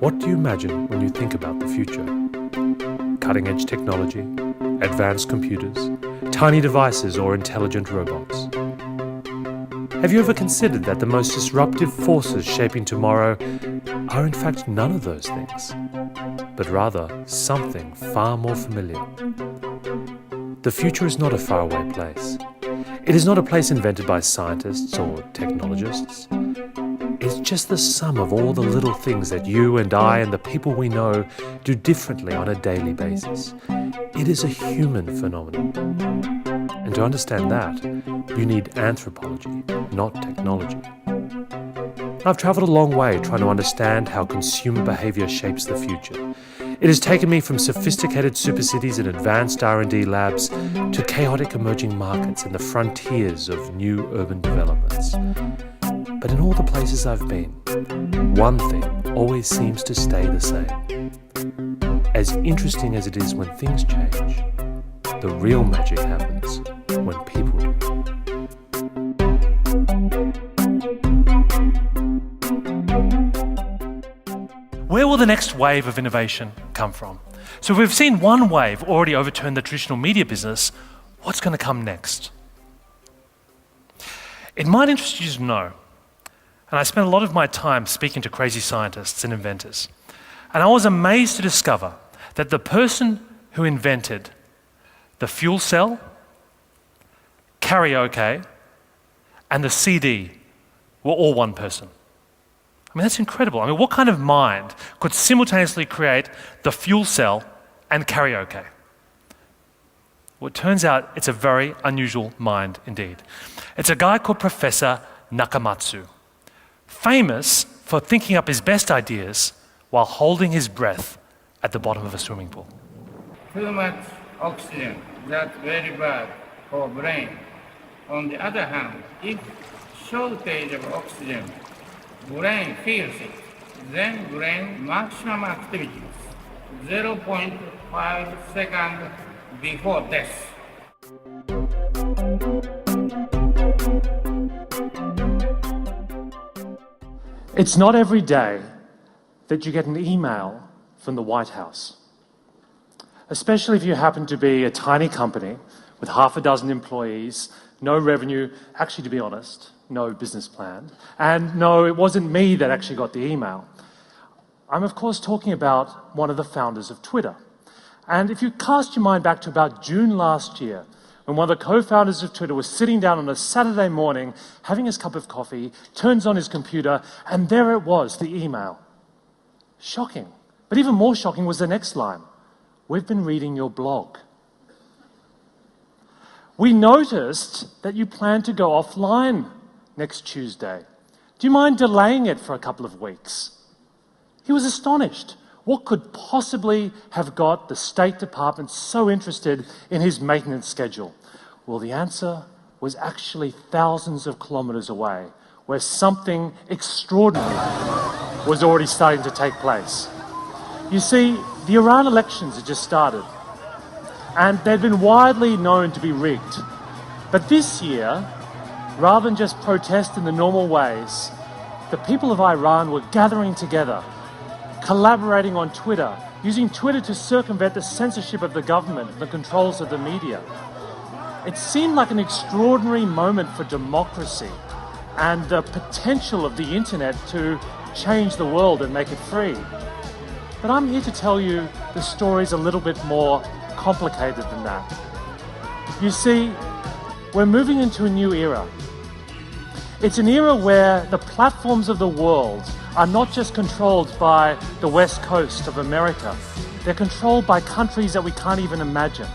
What do you imagine when you think about the future? Cutting-edge technology, advanced computers, tiny devices or intelligent robots? Have you ever considered that the most disruptive forces shaping tomorrow are in fact none of those things, but rather something far more familiar? The future is not a faraway place. It is not a place invented by scientists or technologists. It's just the sum of all the little things that you and I and the people we know do differently on a daily basis. It is a human phenomenon. And to understand that, you need anthropology, not technology. I've travelled a long way trying to understand how consumer behaviour shapes the future. It has taken me from sophisticated supercities and advanced R&D labs to chaotic emerging markets and the frontiers of new urban developments. But in all the places I've been, one thing always seems to stay the same. As interesting as it is when things change, the real magic happens when people do. Where will the next wave of innovation come from? So we've seen one wave already overturn the traditional media business. What's going to come next? It might interest you to know, and I spent a lot of my time speaking to crazy scientists and inventors, and I was amazed to discover that the person who invented the fuel cell, karaoke, and the CD were all one person. I mean, that's incredible. I mean, what kind of mind could simultaneously create the fuel cell and karaoke? Well, it turns out it's a very unusual mind indeed. It's a guy called Professor Nakamatsu, famous for thinking up his best ideas while holding his breath at the bottom of a swimming pool. Too much oxygen, that's very bad for brain. On the other hand, if shortage of oxygen, brain feels it, then brain maximum activities, 0.5 seconds before death. It's not every day that you get an email from the White House, especially if you happen to be a tiny company with half a dozen employees, no revenue, actually, to be honest, no business plan. And no, it wasn't me that actually got the email. I'm, of course, talking about one of the founders of Twitter. And if you cast your mind back to about June last year, when one of the co-founders of Twitter was sitting down on a Saturday morning, having his cup of coffee, turns on his computer, and there it was, the email. Shocking. But even more shocking was the next line. We've been reading your blog. We noticed that you plan to go offline next Tuesday. Do you mind delaying it for a couple of weeks? He was astonished. What could possibly have got the State Department so interested in his maintenance schedule? Well, the answer was actually thousands of kilometres away, where something extraordinary was already starting to take place. You see, the Iran elections had just started, and they'd been widely known to be rigged. But this year, rather than just protest in the normal ways, the people of Iran were gathering together, collaborating on Twitter, using Twitter to circumvent the censorship of the government, the controls of the media. It seemed like an extraordinary moment for democracy and the potential of the internet to change the world and make it free. But I'm here to tell you the story's a little bit more complicated than that. You see, we're moving into a new era. It's an era where the platforms of the world are not just controlled by the West Coast of America. They're controlled by countries that we can't even imagine.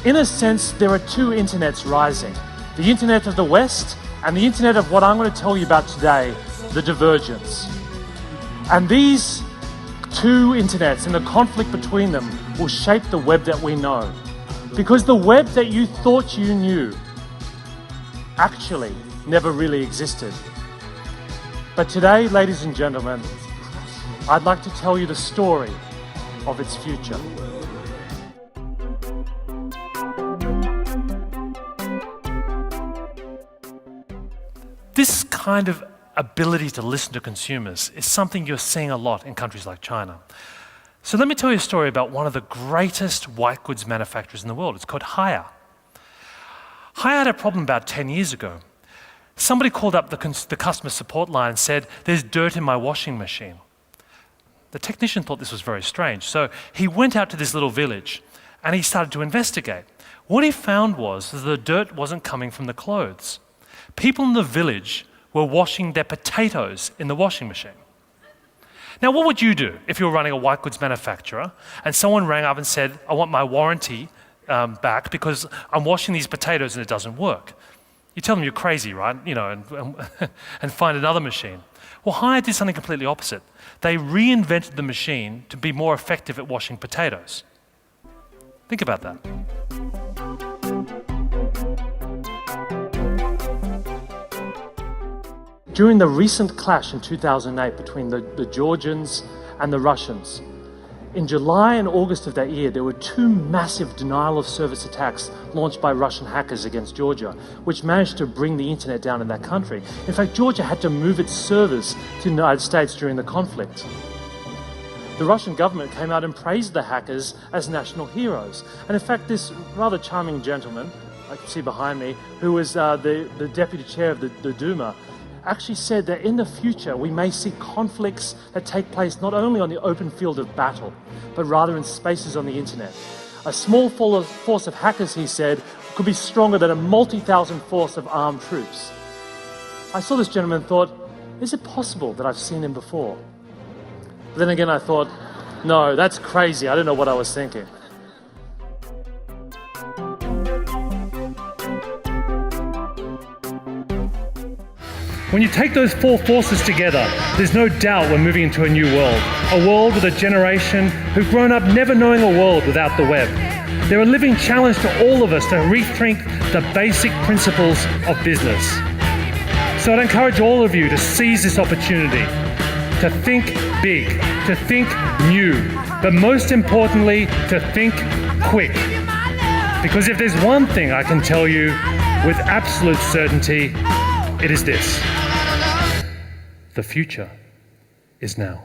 In a sense, there are two internets rising. The internet of the West and the internet of what I'm going to tell you about today, the divergence. And these two internets and the conflict between them will shape the web that we know. Because the web that you thought you knew actually never really existed. But today, ladies and gentlemen, I'd like to tell you the story of its future. This kind of ability to listen to consumers is something you're seeing a lot in countries like China. So let me tell you a story about one of the greatest white goods manufacturers in the world. It's called Haier. Haier had a problem about 10 years ago. Somebody called up the customer support line and said, "There's dirt in my washing machine." The technician thought this was very strange, so he went out to this little village and he started to investigate. What he found was that the dirt wasn't coming from the clothes. People in the village were washing their potatoes in the washing machine. Now, what would you do if you were running a white goods manufacturer and someone rang up and said, "I want my warranty back because I'm washing these potatoes and it doesn't work"? You tell them you're crazy, right? And find another machine. Well, Haier did something completely opposite. They reinvented the machine to be more effective at washing potatoes. Think about that. During the recent clash in 2008 between the Georgians and the Russians, in July and August of that year, there were two massive denial-of-service attacks launched by Russian hackers against Georgia, which managed to bring the internet down in that country. In fact, Georgia had to move its servers to the United States during the conflict. The Russian government came out and praised the hackers as national heroes. And in fact, this rather charming gentleman, I can see behind me, who was the deputy chair of the Duma, actually said that in the future we may see conflicts that take place not only on the open field of battle, but rather in spaces on the internet. A small force of hackers, he said, could be stronger than a multi-thousand force of armed troops. I saw this gentleman and thought, is it possible that I've seen him before? But then again I thought, no, that's crazy, I don't know what I was thinking. When you take those four forces together, there's no doubt we're moving into a new world. A world with a generation who've grown up never knowing a world without the web. They're a living challenge to all of us to rethink the basic principles of business. So I'd encourage all of you to seize this opportunity, to think big, to think new, but most importantly, to think quick. Because if there's one thing I can tell you with absolute certainty, it is this: the future is now.